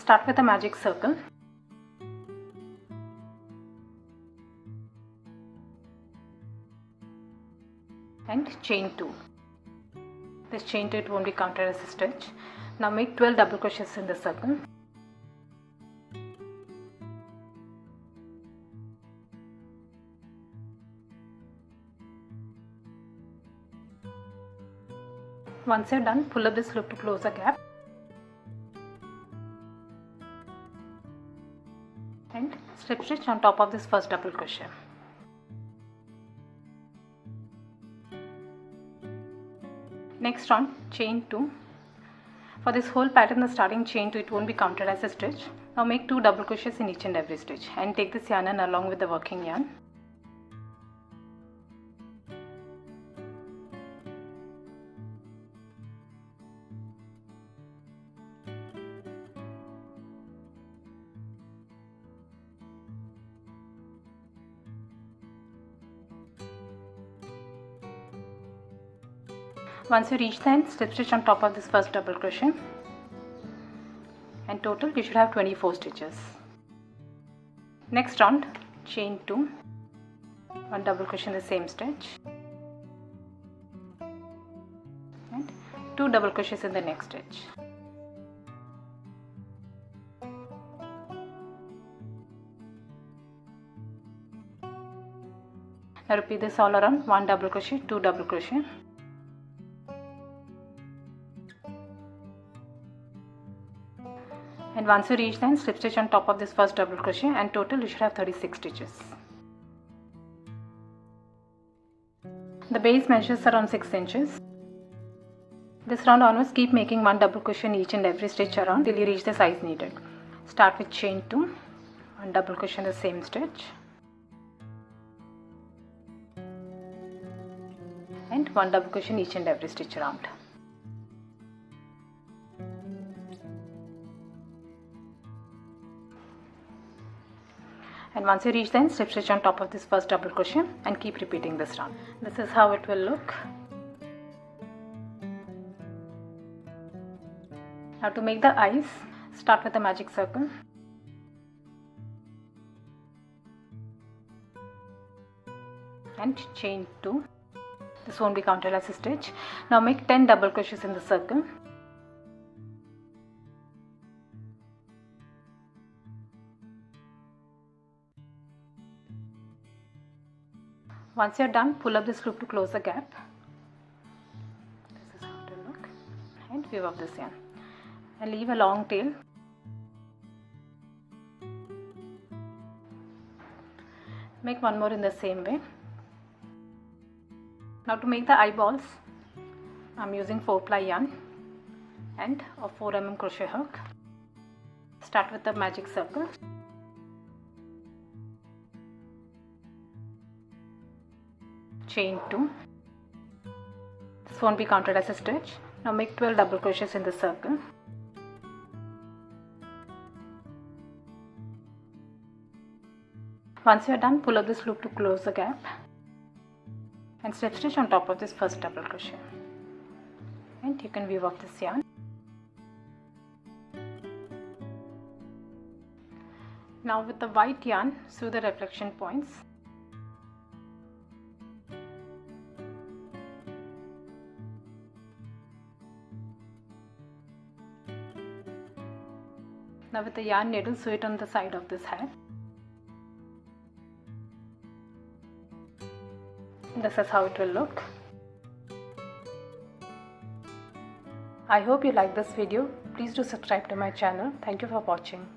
Start with a magic circle. And chain 2. This chain 2, it won't be counted as a stitch. Now make 12 double crochets in the circle. Once you're done, pull up this loop to close the gap and slip stitch on top of this first double crochet. Next round, chain 2. For this whole pattern, the starting chain 2, it won't be counted as a stitch. Now make 2 double crochets in each and every stitch and take this yarn along with the working yarn. Once you reach the end, slip stitch on top of this first double crochet, and total you should have 24 stitches. Next round, chain 2, 1 double crochet in the same stitch and 2 double crochets in the next stitch. Now repeat this all around, 1 double crochet, 2 double crochet. And once you reach the end, slip stitch on top of this first double crochet, and total you should have 36 stitches. The base measures around 6 inches. This round onwards, keep making 1 double crochet in each and every stitch around till you reach the size needed. Start with chain 2, 1 double crochet in the same stitch and 1 double crochet in each and every stitch around. And once you reach the end, slip stitch on top of this first double crochet and keep repeating this round. This is how it will look. Now to make the eyes, start with a magic circle. And chain 2. This won't be counted as a stitch. Now make 10 double crochets in the circle. Once you're done, pull up this loop to close the gap. This is how it will look. And weave up this yarn. And leave a long tail. Make one more in the same way. Now to make the eyeballs, I'm using 4-ply yarn and a 4 mm crochet hook. Start with the magic circle. Chain 2. This won't be counted as a stitch. Now make 12 double crochets in the circle. Once you are done, pull up this loop to close the gap and slip stitch on top of this first double crochet, and you can weave off this yarn. Now with the white yarn, sew the reflection points. Now with the yarn needle, sew it on the side of this hat. This is how it will look. I hope you like this video. Please do subscribe to my channel. Thank you for watching.